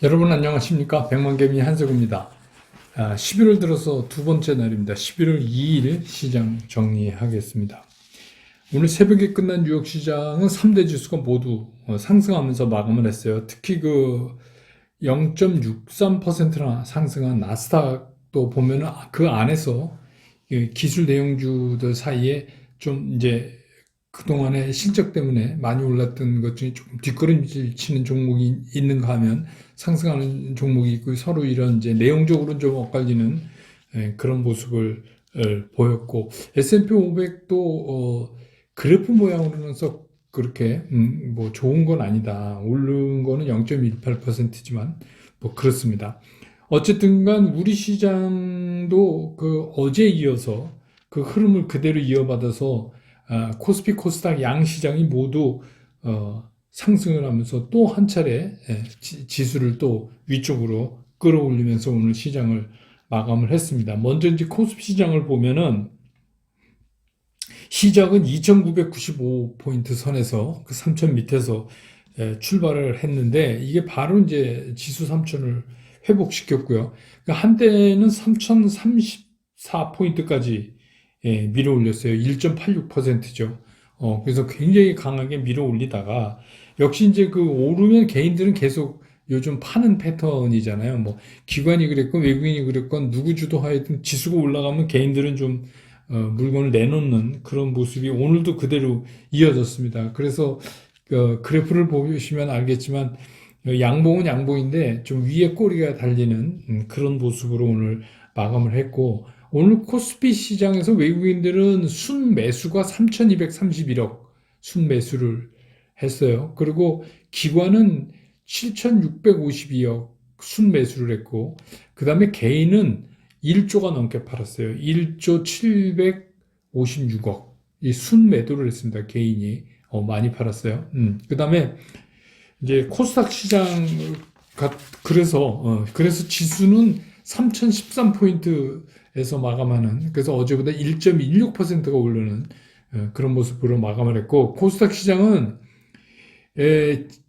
여러분 안녕하십니까? 백만개미 한석우입니다. 11월 들어서 두 번째 날입니다. 11월 2일 시장 정리하겠습니다. 오늘 새벽에 끝난 뉴욕 시장은 3대 지수가 모두 상승하면서 마감을 했어요. 특히 그 0.63%나 상승한 나스닥도 보면은 그 안에서 기술 대형주들 사이에 좀 이제 그동안의 실적 때문에 많이 올랐던 것 중에 조금 뒷걸음질 치는 종목이 있는가 하면 상승하는 종목이 있고 서로 이런 이제 내용적으로는 좀 엇갈리는 그런 모습을 보였고 S&P 500도 그래프 모양으로는 썩 그렇게 뭐 좋은 건 아니다. 오른 거는 0.18%지만 뭐 그렇습니다. 어쨌든 간 우리 시장도 그 어제 이어서 그 흐름을 그대로 이어받아서 코스피 코스닥 양 시장이 모두 상승을 하면서 또 한 차례 지수를 또 위쪽으로 끌어올리면서 오늘 시장을 마감을 했습니다. 먼저 이제 코스피 시장을 보면은 시작은 2995포인트 선에서 그 3000 밑에서 출발을 했는데 이게 바로 이제 지수 3000을 회복시켰고요. 그러니까 한때는 3034포인트까지 밀어 올렸어요. 1.86%죠. 그래서 굉장히 강하게 밀어 올리다가 역시 이제 그 오르면 개인들은 계속 요즘 파는 패턴이잖아요. 뭐 기관이 그랬건 외국인이 그랬건 누구 주도하여튼 지수가 올라가면 개인들은 좀 물건을 내놓는 그런 모습이 오늘도 그대로 이어졌습니다. 그래서 그래프를 보시면 알겠지만 양봉은 양봉인데 좀 위에 꼬리가 달리는 그런 모습으로 오늘 마감을 했고 오늘 코스피 시장에서 외국인들은 순매수가 3,231억 순매수를 했어요. 그리고 기관은 7,652억 순매수를 했고 그 다음에 개인은 1조가 넘게 팔았어요. 1조 756억 이 순매도를 했습니다. 개인이 많이 팔았어요. 그 다음에 이제 코스닥 시장 그래서 지수는 3013포인트에서 마감하는 그래서 어제보다 1.16%가 오르는 그런 모습으로 마감을 했고 코스닥 시장은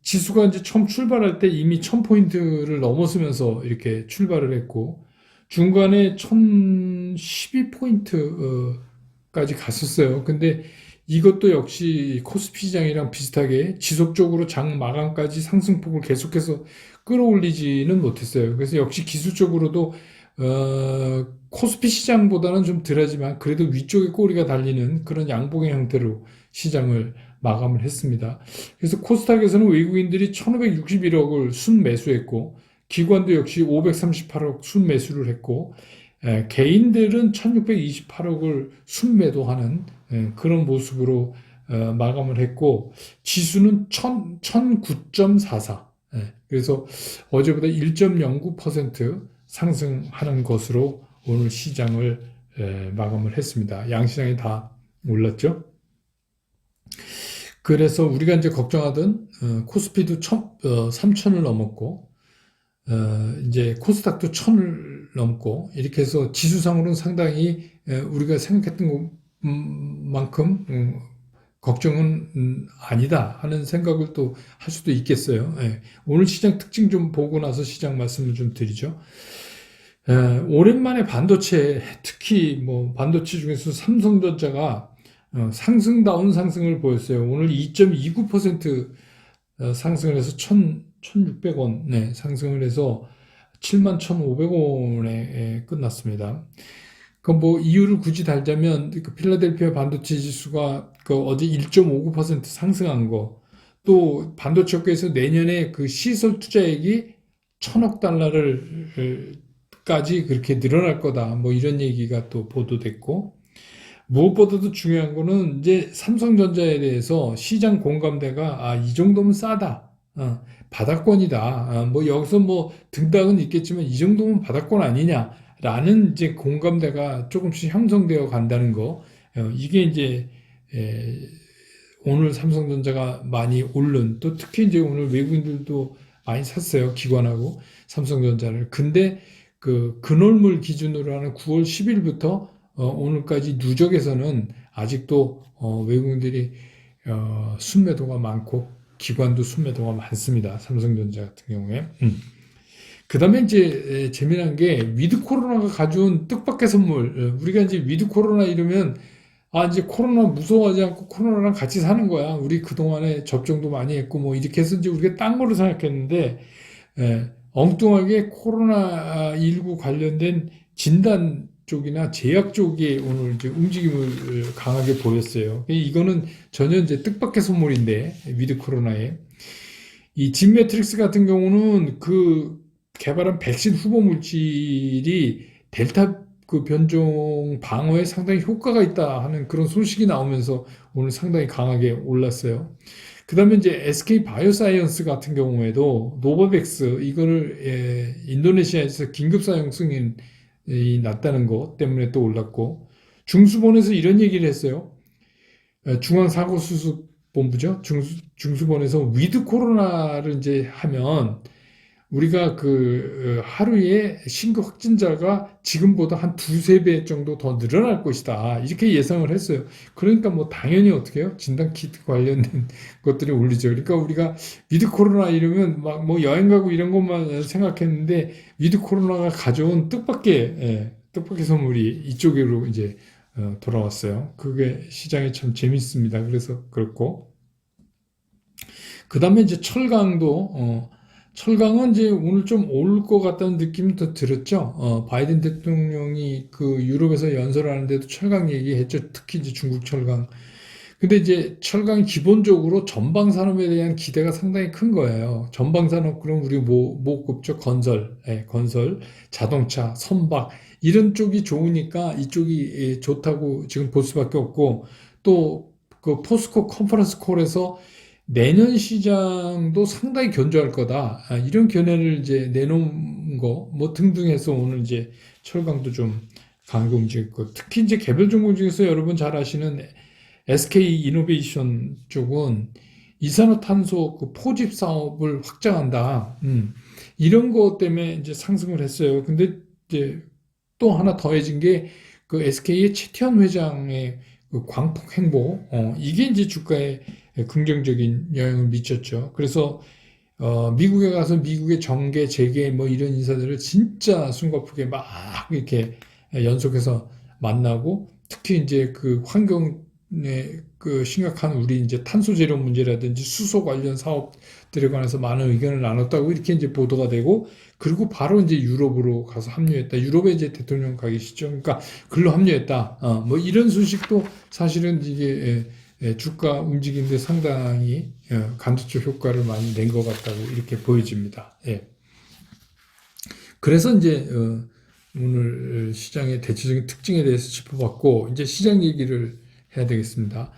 지수가 이제 처음 출발할 때 이미 1000포인트를 넘어서면서 이렇게 출발을 했고 중간에 1012포인트까지 갔었어요. 근데 이것도 역시 코스피 시장이랑 비슷하게 지속적으로 장 마감까지 상승폭을 계속해서 끌어올리지는 못했어요. 그래서 역시 기술적으로도 코스피 시장보다는 좀 덜하지만 그래도 위쪽에 꼬리가 달리는 그런 양봉의 형태로 시장을 마감을 했습니다. 그래서 코스닥에서는 외국인들이 1561억을 순매수했고 기관도 역시 538억 순매수를 했고 개인들은 1628억을 순매도하는 그런 모습으로 마감을 했고 지수는 1009.44 그래서 어제보다 1.09% 상승하는 것으로 오늘 시장을 마감을 했습니다. 양시장이 다 올랐죠. 그래서 우리가 이제 걱정하던 코스피도 3천을 넘었고 이제 코스닥도 1000을 넘고 이렇게 해서 지수상으로는 상당히 우리가 생각했던 것만큼 걱정은 아니다 하는 생각을 또 할 수도 있겠어요. 오늘 시장 특징 좀 보고 나서 시장 말씀을 좀 드리죠. 오랜만에 반도체 특히 뭐 반도체 중에서 삼성전자가 상승다운 상승을 보였어요. 오늘 2.29% 상승을 해서 1,600원 상승을 해서 71,500원에 끝났습니다. 그 뭐 이유를 굳이 달자면 그 필라델피아 반도체 지수가 그 어제 1.59% 상승한 거, 또 반도체 업계에서 내년에 그 시설 투자액이 1,000억 달러를 까지 그렇게 늘어날 거다. 뭐 이런 얘기가 또 보도됐고 무엇보다도 중요한 거는 이제 삼성전자에 대해서 시장 공감대가 이 정도면 싸다. 바닥권이다. 뭐 여기서 뭐 등락은 있겠지만 이 정도면 바닥권 아니냐라는 이제 공감대가 조금씩 형성되어 간다는 거. 이게 이제 오늘 삼성전자가 많이 오른 또 특히 이제 오늘 외국인들도 많이 샀어요. 기관하고 삼성전자를. 근데 그 근월물 기준으로 하는 9월 10일부터 오늘까지 누적에서는 아직도 외국인들이 순매도가 많고 기관도 순매도가 많습니다. 삼성전자 같은 경우에. 그다음에 이제 재미난 게 위드 코로나가 가져온 뜻밖의 선물. 우리가 이제 위드 코로나 이러면 아 이제 코로나 무서워하지 않고 코로나랑 같이 사는 거야. 우리 그동안에 접종도 많이 했고 뭐 이렇게 해서 이제 우리가 딴 거로 생각했는데 엉뚱하게 코로나19 관련된 진단 쪽이나 제약 쪽에 오늘 이제 움직임을 강하게 보였어요. 이거는 전혀 이제 뜻밖의 선물인데 위드 코로나에 이 진매트릭스 같은 경우는 그 개발한 백신 후보 물질이 델타 그 변종 방어에 상당히 효과가 있다 하는 그런 소식이 나오면서 오늘 상당히 강하게 올랐어요. 그다음에 이제 SK 바이오사이언스 같은 경우에도 노바백스 이거를 인도네시아에서 긴급 사용 승인이 났다는 것 때문에 또 올랐고 중수본에서 이런 얘기를 했어요. 중앙사고수습본부죠. 중수본에서 위드 코로나를 이제 하면 우리가 그 하루에 신규 확진자가 지금보다 한 두세 배 정도 더 늘어날 것이다. 이렇게 예상을 했어요. 그러니까 뭐 당연히 어떻게 해요? 진단 키트 관련된 것들이 올리죠. 그러니까 우리가 위드 코로나 이러면 막 뭐 여행 가고 이런 것만 생각했는데 위드 코로나가 가져온 뜻밖의 선물이 이쪽으로 이제 돌아왔어요. 그게 시장에 참 재밌습니다. 그래서 그렇고. 그 다음에 이제 철강은 이제 오늘 좀 올 것 같다는 느낌이 더 들었죠. 바이든 대통령이 그 유럽에서 연설하는데도 철강 얘기했죠. 특히 이제 중국 철강. 근데 이제 철강이 기본적으로 전방 산업에 대한 기대가 상당히 큰 거예요. 전방 산업 그럼 우리 뭐 꼽죠? 건설, 자동차, 선박 이런 쪽이 좋으니까 이쪽이 좋다고 지금 볼 수밖에 없고 또 그 포스코 컨퍼런스 콜에서 내년 시장도 상당히 견조할 거다. 이런 견해를 이제 내놓은 거, 뭐 등등 해서 오늘 이제 철강도 좀 강하게 움직였고, 특히 이제 개별 종목 중에서 여러분 잘 아시는 SK 이노베이션 쪽은 이산화탄소 그 포집 사업을 확장한다. 이런 것 때문에 이제 상승을 했어요. 근데 이제 또 하나 더해진 게 그 SK의 최태원 회장의 그 광폭 행보, 이게 이제 주가에 긍정적인 영향을 미쳤죠. 그래서 미국에 가서 미국의 정계, 재계 뭐 이런 인사들을 진짜 숨가쁘게 막 이렇게 연속해서 만나고 특히 이제 그 환경에 그 심각한 우리 이제 탄소 제로 문제라든지 수소 관련 사업들에 관해서 많은 의견을 나눴다고 이렇게 이제 보도가 되고 그리고 바로 이제 유럽으로 가서 합류했다. 유럽에 이제 대통령 가 계시죠. 그러니까 글로 합류했다. 뭐 이런 소식도 사실은 이게 주가 움직이는데 상당히 간접적 효과를 많이 낸 것 같다고 이렇게 보여집니다. 예. 그래서 이제 오늘 시장의 대체적인 특징에 대해서 짚어봤고 이제 시장 얘기를 해야 되겠습니다.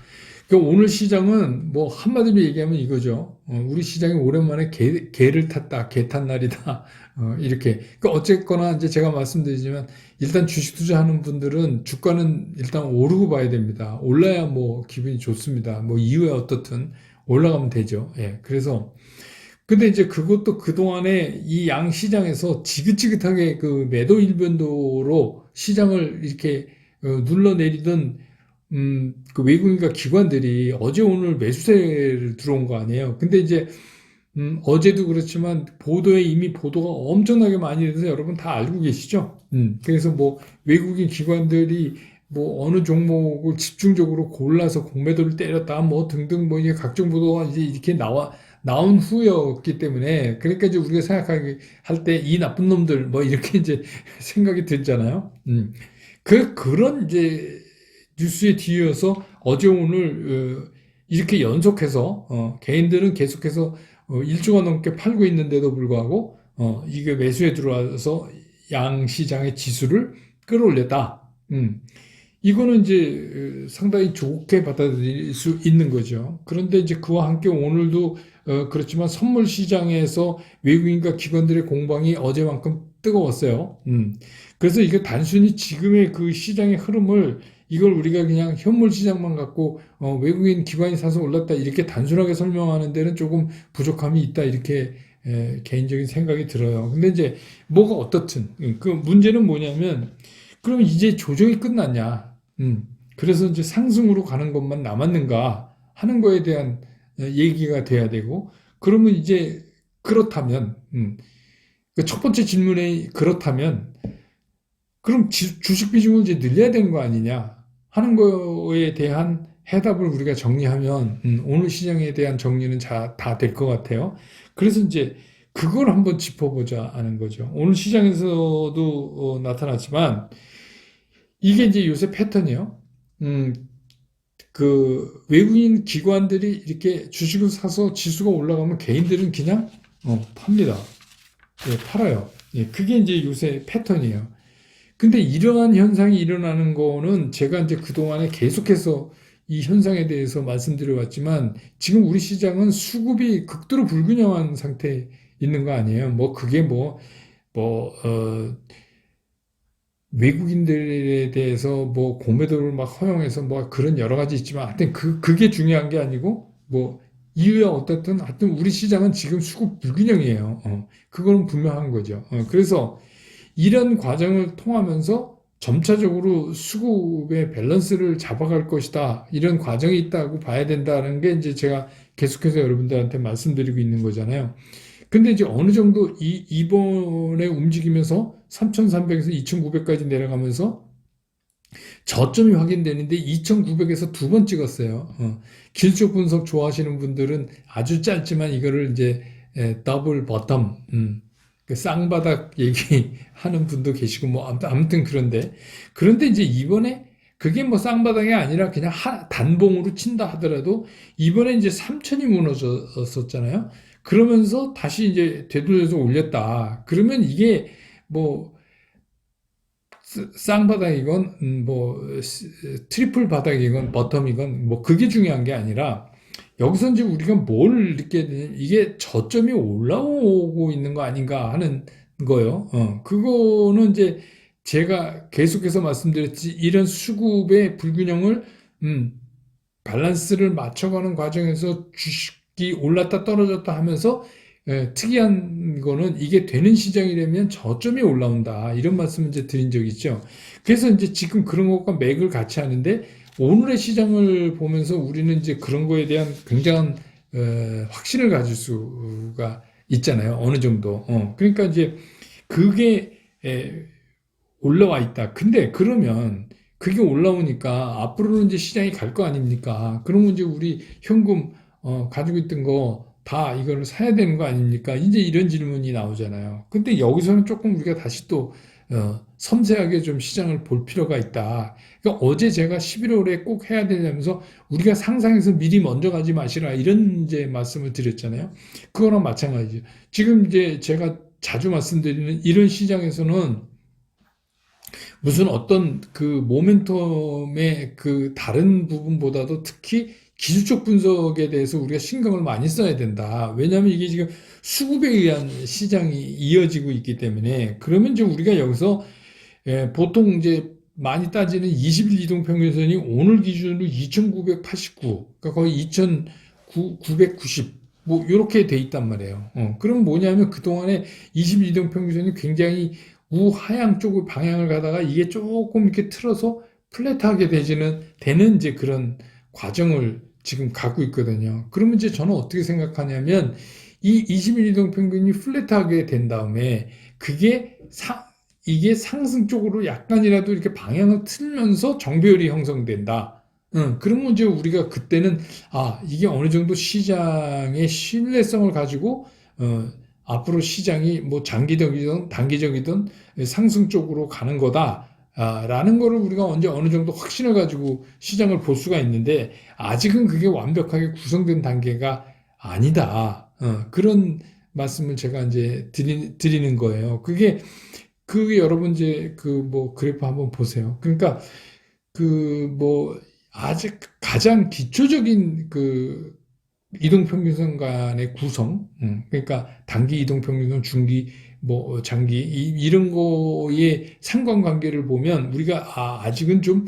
그러니까 오늘 시장은 뭐 한마디로 얘기하면 이거죠. 우리 시장이 오랜만에 개를 탔다, 개 탄 날이다. 이렇게. 그러니까 어쨌거나 이제 제가 말씀드리지만 일단 주식 투자하는 분들은 주가는 일단 오르고 봐야 됩니다. 올라야 뭐 기분이 좋습니다. 뭐 이후에 어떻든 올라가면 되죠. 예. 그래서 근데 이제 그것도 그동안에 이 양 시장에서 지긋지긋하게 그 매도 일변도로 시장을 이렇게 눌러내리던 그 외국인과 기관들이 어제 오늘 매수세를 들어온 거 아니에요. 근데 이제 어제도 그렇지만 보도에 이미 보도가 엄청나게 많이 돼서 여러분 다 알고 계시죠? 그래서 뭐 외국인 기관들이 뭐 어느 종목을 집중적으로 골라서 공매도를 때렸다 뭐 등등 뭐 이게 각종 보도가 이제 이렇게 나온 후였기 때문에 그러니까 이제 우리가 생각하기 할 때 이 나쁜 놈들 뭐 이렇게 이제 생각이 들잖아요. 그런 이제 뉴스에 뒤이어서 어제 오늘 이렇게 연속해서 개인들은 계속해서 1조가 넘게 팔고 있는데도 불구하고 이게 매수에 들어와서 양 시장의 지수를 끌어올렸다. 이거는 이제 상당히 좋게 받아들일 수 있는 거죠. 그런데 이제 그와 함께 오늘도 그렇지만 선물 시장에서 외국인과 기관들의 공방이 어제만큼 뜨거웠어요. 그래서 이게 단순히 지금의 그 시장의 흐름을 이걸 우리가 그냥 현물 시장만 갖고 외국인 기관이 사서 올랐다 이렇게 단순하게 설명하는 데는 조금 부족함이 있다 이렇게 개인적인 생각이 들어요. 근데 이제 뭐가 어떻든 그 문제는 뭐냐면 그럼 이제 조정이 끝났냐? 그래서 이제 상승으로 가는 것만 남았는가 하는 거에 대한 얘기가 돼야 되고 그러면 이제 그렇다면 그 첫 번째 질문에 그렇다면 그럼 주식 비중을 이제 늘려야 되는 거 아니냐 하는 거에 대한 해답을 우리가 정리하면 오늘 시장에 대한 정리는 다 될 것 같아요. 그래서 이제 그걸 한번 짚어보자 하는 거죠. 오늘 시장에서도 나타났지만 이게 이제 요새 패턴이에요. 음, 그 외국인 기관들이 이렇게 주식을 사서 지수가 올라가면 개인들은 그냥 팝니다. 예, 팔아요. 예, 그게 이제 요새 패턴이에요. 근데 이러한 현상이 일어나는 거는 제가 이제 그동안에 계속해서 이 현상에 대해서 말씀드려 왔지만 지금 우리 시장은 수급이 극도로 불균형한 상태에 있는 거 아니에요. 뭐 그게 뭐, 외국인들에 대해서 뭐 공매도를 막 허용해서 뭐 그런 여러 가지 있지만 하여튼 그게 중요한 게 아니고 뭐 이유야 어떻든 하여튼 우리 시장은 지금 수급 불균형이에요. 그거는 분명한 거죠. 그래서 이런 과정을 통하면서 점차적으로 수급의 밸런스를 잡아갈 것이다. 이런 과정이 있다고 봐야 된다는 게 이제 제가 계속해서 여러분들한테 말씀드리고 있는 거잖아요. 근데 이제 어느 정도 이번에 움직이면서 3,300에서 2,900까지 내려가면서 저점이 확인되는데 2,900에서 두 번 찍었어요. 길쭉 분석 좋아하시는 분들은 아주 짧지만 이거를 이제 더블 버텀, 그 쌍바닥 얘기하는 분도 계시고 뭐 아무튼 그런데 이제 이번에 그게 뭐 쌍바닥이 아니라 그냥 단봉으로 친다 하더라도 이번에 이제 3천이 무너졌었잖아요. 그러면서 다시 이제 되돌려서 올렸다. 그러면 이게 뭐 쌍바닥이건 뭐 트리플 바닥이건 버텀이건 뭐 그게 중요한 게 아니라 여기서 이제 우리가 뭘 느껴야 되냐 이게 저점이 올라오고 있는 거 아닌가 하는 거요. 그거는 이제 제가 계속해서 말씀드렸지 이런 수급의 불균형을 밸런스를 맞춰가는 과정에서 주식이 올랐다 떨어졌다 하면서 특이한 거는 이게 되는 시장이 되면 저점이 올라온다. 이런 말씀을 이제 드린 적이 있죠. 그래서 이제 지금 그런 것과 맥을 같이 하는데 오늘의 시장을 보면서 우리는 이제 그런 거에 대한 굉장한 확신을 가질 수가 있잖아요. 어느 정도. 그러니까 이제 그게 올라와 있다. 근데 그러면 그게 올라오니까 앞으로는 이제 시장이 갈 거 아닙니까? 그러면 이제 우리 현금 가지고 있던 거 다 이거를 사야 되는 거 아닙니까? 이제 이런 질문이 나오잖아요. 근데 여기서는 조금 우리가 다시 또 섬세하게 좀 시장을 볼 필요가 있다. 그러니까 어제 제가 11월에 꼭 해야 되냐면서 우리가 상상해서 미리 먼저 가지 마시라 이런 이제 말씀을 드렸잖아요. 그거랑 마찬가지죠. 지금 이제 제가 자주 말씀드리는 이런 시장에서는 무슨 어떤 그 모멘텀의 그 다른 부분보다도 특히 기술적 분석에 대해서 우리가 신경을 많이 써야 된다. 왜냐하면 이게 지금 수급에 의한 시장이 이어지고 있기 때문에 그러면 이제 우리가 여기서 보통 이제 많이 따지는 20일 이동평균선이 오늘 기준으로 2,989, 그러니까 거의 2,990, 뭐 이렇게 돼 있단 말이에요. 그럼 뭐냐면 그동안에 20일 이동평균선이 굉장히 우하향 쪽을 방향을 가다가 이게 조금 이렇게 틀어서 플랫하게 되는 이제 그런 과정을 지금 가고 있거든요. 그러면 이제 저는 어떻게 생각하냐면 이 20일 이동 평균이 플랫하게 된 다음에 그게 이게 상승 쪽으로 약간이라도 이렇게 방향을 틀면서 정배열이 형성된다. 그러면 이제 우리가 그때는 이게 어느 정도 시장의 신뢰성을 가지고 앞으로 시장이 뭐 장기적이든 단기적이든 상승 쪽으로 가는 거다. 라는 거를 우리가 언제 어느 정도 확신을 가지고 시장을 볼 수가 있는데 아직은 그게 완벽하게 구성된 단계가 아니다. 그런 말씀을 제가 이제 드리는 거예요. 그게 여러분 이제 그 뭐 그래프 한번 보세요. 그러니까 그 뭐 아직 가장 기초적인 그 이동평균선 간의 구성, 그러니까 단기 이동평균선, 중기, 뭐 장기 이런 거의 상관관계를 보면 우리가 아직은 좀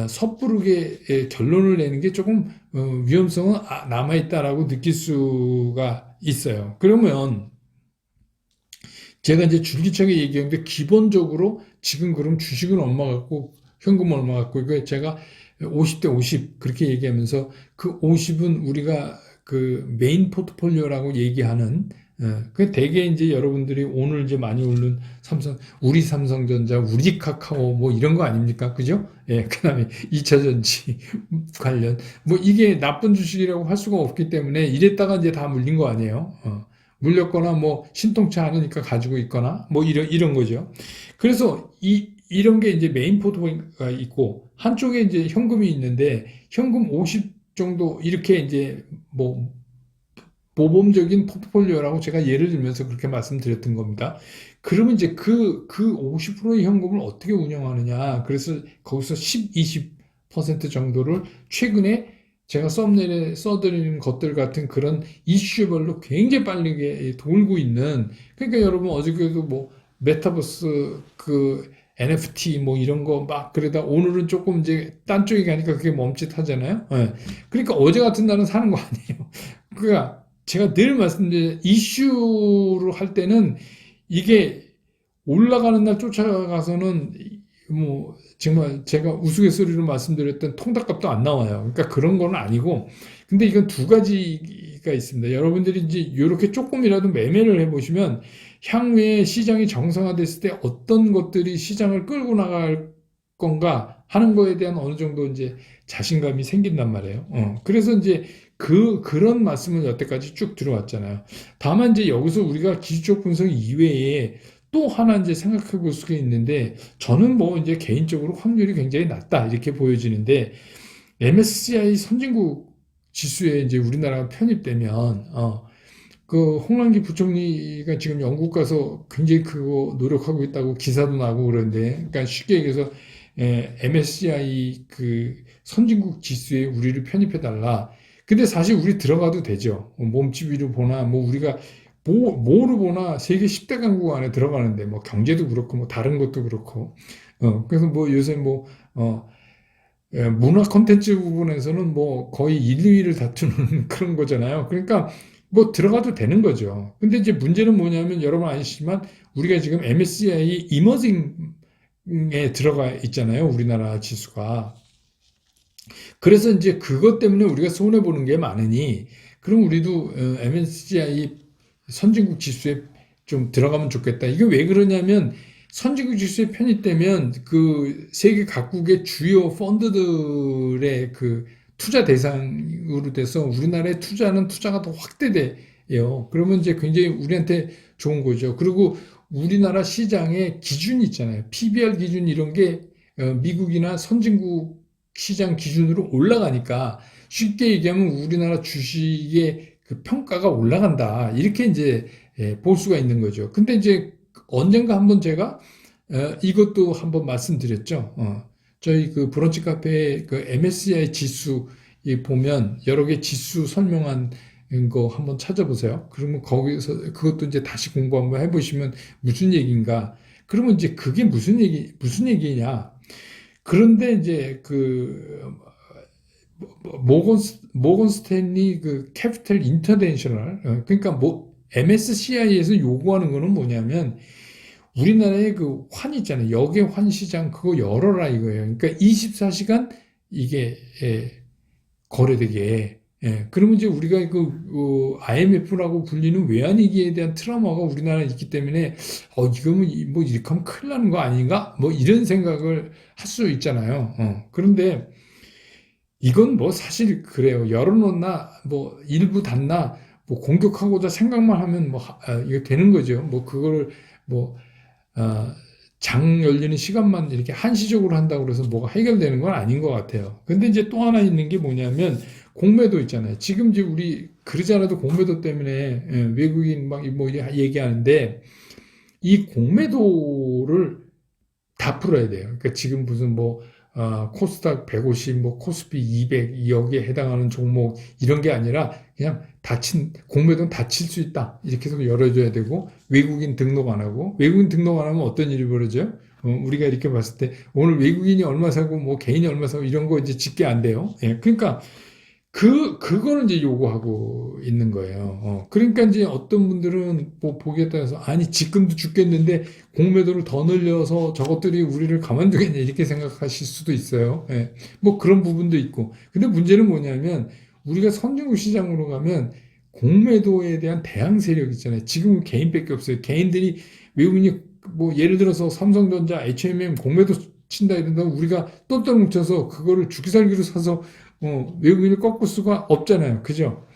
섣부르게 결론을 내는 게 조금 위험성은 남아 있다라고 느낄 수가 있어요. 그러면 제가 이제 줄기차게 얘기했는데 기본적으로 지금 그럼 주식은 얼마 갖고 현금 얼마 갖고 이거 제가 50대 50 그렇게 얘기하면서 그 50은 우리가 그 메인 포트폴리오라고 얘기하는 그 대개 이제 여러분들이 오늘 이제 많이 오른 우리 삼성전자, 우리 카카오 뭐 이런 거 아닙니까? 그죠? 예, 그다음에 2차전지 관련 뭐 이게 나쁜 주식이라고 할 수가 없기 때문에 이랬다가 이제 다 물린 거 아니에요? 물렸거나 뭐 신통치 않으니까 가지고 있거나 뭐 이런 거죠. 그래서 이런 게 이제 메인 포트가 있고 한쪽에 이제 현금이 있는데 현금 50 정도 이렇게 이제 뭐 모범적인 포트폴리오라고 제가 예를 들면서 그렇게 말씀드렸던 겁니다. 그러면 이제 그 50%의 현금을 어떻게 운영하느냐. 그래서 거기서 10, 20% 정도를 최근에 제가 썸네일에 써드리는 것들 같은 그런 이슈별로 굉장히 빠르게 돌고 있는, 그러니까 여러분 어저께도 뭐 메타버스 그 NFT 뭐 이런 거 막 그러다 오늘은 조금 이제 딴 쪽에 가니까 그게 멈칫하잖아요. 예. 그러니까 어제 같은 날은 사는 거 아니에요. 그러니까 제가 늘 말씀드린 이슈로 할 때는 이게 올라가는 날 쫓아가서는 뭐 정말 제가 우스갯소리로 말씀드렸던 통닭값도 안 나와요. 그러니까 그런 건 아니고, 근데 이건 두 가지가 있습니다. 여러분들이 이제 이렇게 조금이라도 매매를 해보시면 향후에 시장이 정상화됐을 때 어떤 것들이 시장을 끌고 나갈 건가 하는 거에 대한 어느 정도 이제 자신감이 생긴단 말이에요. 그래서 이제 그런 말씀을 여태까지 쭉 들어왔잖아요. 다만 이제 여기서 우리가 기술적 분석 이외에 또 하나 이제 생각해 볼 수가 있는데, 저는 뭐 이제 개인적으로 확률이 굉장히 낮다 이렇게 보여지는데, MSCI 선진국 지수에 이제 우리나라가 편입되면, 그 홍남기 부총리가 지금 영국 가서 굉장히 그거 노력하고 있다고 기사도 나고 그러는데, 그러니까 쉽게 얘기해서 MSCI 그 선진국 지수에 우리를 편입해 달라. 근데 사실 우리 들어가도 되죠. 몸집위로 보나 뭐 우리가 뭐로 보나 세계 10대 강국 안에 들어가는데 뭐 경제도 그렇고 뭐 다른 것도 그렇고 그래서 뭐 요새 뭐 문화 콘텐츠 부분에서는 뭐 거의 1, 2위를 다투는 그런 거잖아요. 그러니까 뭐 들어가도 되는 거죠. 근데 이제 문제는 뭐냐면 여러분 아시지만 우리가 지금 MSCI 이머징에 들어가 있잖아요. 우리나라 지수가. 그래서 이제 그것 때문에 우리가 손해보는 게 많으니, 그럼 우리도 MSCI 선진국 지수에 좀 들어가면 좋겠다. 이게 왜 그러냐면, 선진국 지수에 편입되면 그 세계 각국의 주요 펀드들의 그 투자 대상으로 돼서 우리나라의 투자가 더 확대돼요. 그러면 이제 굉장히 우리한테 좋은 거죠. 그리고 우리나라 시장의 기준이 있잖아요. PBR 기준 이런 게 미국이나 선진국 시장 기준으로 올라가니까 쉽게 얘기하면 우리나라 주식의 그 평가가 올라간다. 이렇게 이제 볼 수가 있는 거죠. 근데 이제 언젠가 한번 제가 이것도 한번 말씀드렸죠. 저희 그 브런치 카페에 그 MSCI 지수 보면 여러 개 지수 설명한 거 한번 찾아보세요. 그러면 거기서 그것도 이제 다시 공부 한번 해보시면 무슨 얘기인가. 그러면 이제 그게 무슨 얘기냐. 그런데 이제 그 모건 스탠리 그 캐피털 인터내셔널, 그러니까 뭐 MSCI에서 요구하는 거는 뭐냐면 우리나라의 그 환 있잖아요. 역의 환 시장 그거 열어라 이거예요. 그러니까 24시간 이게 거래되게. 그러면 이제 우리가 IMF라고 불리는 외환위기에 대한 트라우마가 우리나라에 있기 때문에, 이거면 뭐 이렇게 하면 큰일 나는 거 아닌가? 뭐 이런 생각을 할 수 있잖아요. 그런데 이건 뭐 사실 그래요. 열어놓나, 뭐 일부 닫나, 뭐 공격하고자 생각만 하면 뭐, 이거 되는 거죠. 뭐 그거를 뭐, 어, 장 열리는 시간만 이렇게 한시적으로 한다고 그래서 뭐가 해결되는 건 아닌 것 같아요. 근데 이제 또 하나 있는 게 뭐냐면 공매도 있잖아요. 지금 이제 우리 그러지 않아도 공매도 때문에 외국인 막 뭐 얘기하는데 이 공매도를 다 풀어야 돼요. 그러니까 지금 무슨 뭐 코스닥 150, 뭐 코스피 200 여기에 해당하는 종목 이런 게 아니라 그냥 공매도는 닫힐 수 있다 이렇게 해서 열어줘야 되고, 외국인 등록 안 하고, 외국인 등록 안 하면 어떤 일이 벌어져요? 우리가 이렇게 봤을 때 오늘 외국인이 얼마 사고 뭐 개인이 얼마 사고 이런 거 이제 집계 안 돼요. 그러니까 그거를 이제 요구하고 있는 거예요. 그러니까 이제 어떤 분들은 뭐 보기에 따라서 아니 지금도 죽겠는데 공매도를 더 늘려서 저것들이 우리를 가만두겠냐 이렇게 생각하실 수도 있어요. 뭐 그런 부분도 있고. 근데 문제는 뭐냐면 우리가 선진국 시장으로 가면 공매도에 대한 대항 세력 있잖아요. 지금은 개인밖에 없어요. 개인들이 외국인이 뭐 예를 들어서 삼성전자, H&M 공매도 친다 이런다면 우리가 똘똘 뭉쳐서 그거를 죽기 살기로 사서 외국인을 꺾을 수가 없잖아요. 그죠?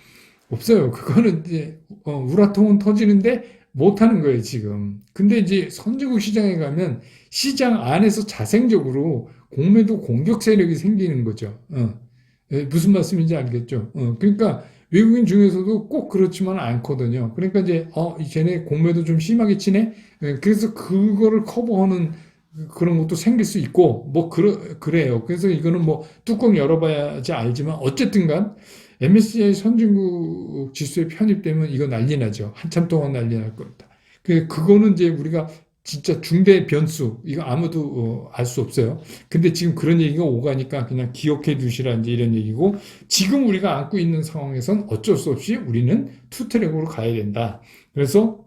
없어요. 그거는 이제 우라통은 터지는데 못하는 거예요, 지금. 근데 이제 선진국 시장에 가면 시장 안에서 자생적으로 공매도 공격 세력이 생기는 거죠. 무슨 말씀인지 알겠죠? 그러니까 외국인 중에서도 꼭 그렇지만 않거든요. 그러니까 이제 쟤네 공매도 좀 심하게 치네. 그래서 그거를 커버하는 그런 것도 생길 수 있고 뭐 그래요. 그래서 이거는 뭐 뚜껑 열어봐야지 알지만 어쨌든간 MSCI 선진국 지수에 편입되면 이거 난리 나죠. 한참 동안 난리 날 겁니다. 그거는 이제 우리가 진짜 중대 변수, 이거 아무도 알 수 없어요. 근데 지금 그런 얘기가 오가니까 그냥 기억해 두시라 이제 이런 얘기고, 지금 우리가 안고 있는 상황에선 어쩔 수 없이 우리는 투트랙으로 가야 된다. 그래서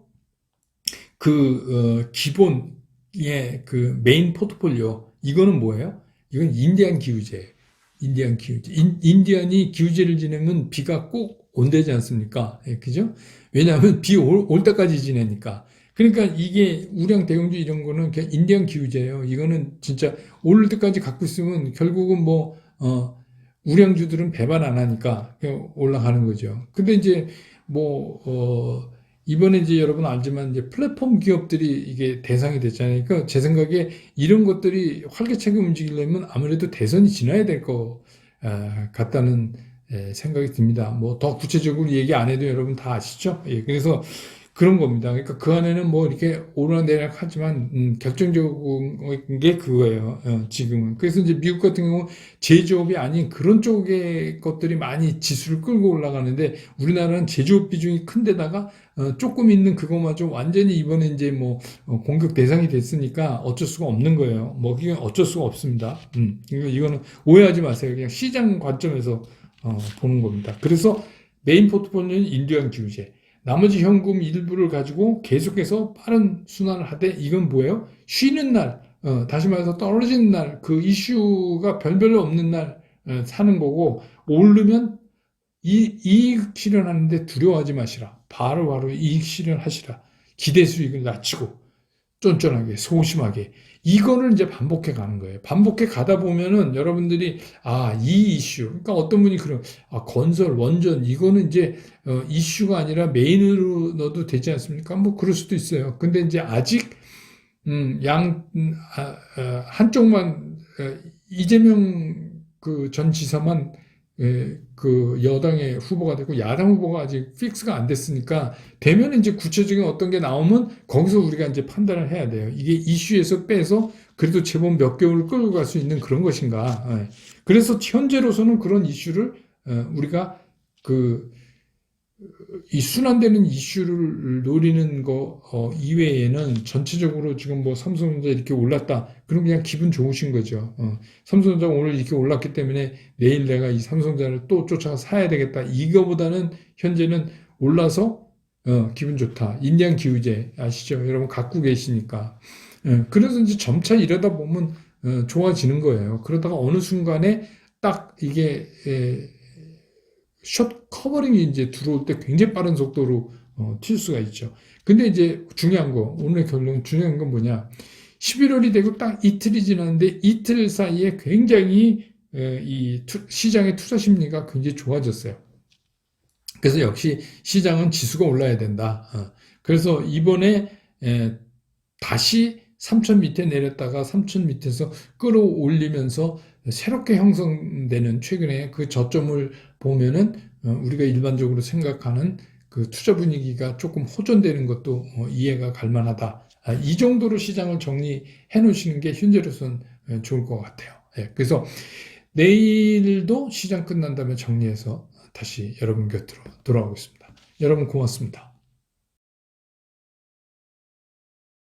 기본의 그 메인 포트폴리오, 이거는 뭐예요? 이건 인디안 기후제. 인디안 기후제. 인디안이 기후제를 지내면 비가 꼭 온대지 않습니까? 예, 그죠? 왜냐하면 비 올 때까지 지내니까. 그러니까 이게 우량 대형주 이런 거는 그냥 인디안 기후제예요. 이거는 진짜 오를 때까지 갖고 있으면 결국은 우량주들은 배반 안 하니까 그냥 올라가는 거죠. 근데 이제 이번에 이제 여러분 알지만 이제 플랫폼 기업들이 이게 대상이 됐잖아요. 그러니까 제 생각에 이런 것들이 활기차게 움직이려면 아무래도 대선이 지나야 될 것 같다는 생각이 듭니다. 뭐 더 구체적으로 얘기 안 해도 여러분 다 아시죠? 예, 그래서 그런 겁니다. 그러니까 그 안에는 뭐 이렇게 오르락내리락 하지만 결정적인 게 그거예요. 지금은. 그래서 이제 미국 같은 경우 제조업이 아닌 그런 쪽의 것들이 많이 지수를 끌고 올라가는데 우리나라는 제조업 비중이 큰 데다가 조금 있는 그거마저 완전히 이번에 이제 공격 대상이 됐으니까 어쩔 수가 없는 거예요. 이게 어쩔 수가 없습니다. 그러니까 이거는 오해하지 마세요. 그냥 시장 관점에서 보는 겁니다. 그래서 메인 포트폴리오는 인디안 기후제. 나머지 현금 일부를 가지고 계속해서 빠른 순환을 하되 이건 뭐예요? 쉬는 날, 다시 말해서 떨어지는 날, 그 이슈가 별별로 없는 날 사는 거고 오르면 이익 실현하는데 두려워하지 마시라. 바로바로 이익 실현하시라. 기대 수익을 낮추고 쫀쫀하게 소심하게 이거를 이제 반복해 가는 거예요. 반복해 가다 보면은 여러분들이 이 이슈 그러니까 어떤 분이 건설 원전 이거는 이제 이슈가 아니라 메인으로 넣어도 되지 않습니까? 뭐 그럴 수도 있어요. 근데 이제 아직 한쪽만 이재명 그 전 지사만 그 여당의 후보가 되고 야당 후보가 아직 픽스가 안 됐으니까 되면 이제 구체적인 어떤 게 나오면 거기서 우리가 이제 판단을 해야 돼요. 이게 이슈에서 빼서 그래도 제법 몇 개월을 끌고 갈 수 있는 그런 것인가. 그래서 현재로서는 그런 이슈를 우리가 이 순환되는 이슈를 노리는 거 이외에는 전체적으로 지금 삼성전자 이렇게 올랐다. 그럼 그냥 기분 좋으신 거죠. 삼성전자가 오늘 이렇게 올랐기 때문에 내일 내가 이 삼성전자를 또 쫓아가 사야 되겠다. 이거보다는 현재는 올라서 기분 좋다. 인디안 기후제 아시죠? 여러분 갖고 계시니까. 그래서 이제 점차 이러다 보면 좋아지는 거예요. 그러다가 어느 순간에 딱 이게 숏 커버링이 이제 들어올 때 굉장히 빠른 속도로 튈 수가 있죠. 근데 이제 중요한 거, 오늘의 결론 중요한 건 뭐냐. 11월이 되고 딱 이틀이 지났는데 이틀 사이에 굉장히 시장의 투자 심리가 굉장히 좋아졌어요. 그래서 역시 시장은 지수가 올라야 된다. 그래서 이번에 다시 3천 밑에 내렸다가 3천 밑에서 끌어올리면서 새롭게 형성되는 최근에 그 저점을 보면은 우리가 일반적으로 생각하는 그 투자 분위기가 조금 호전되는 것도 이해가 갈 만하다. 이 정도로 시장을 정리해 놓으시는 게 현재로서는 좋을 것 같아요. 그래서 내일도 시장 끝난 다음에 정리해서 다시 여러분 곁으로 돌아오겠습니다. 여러분 고맙습니다.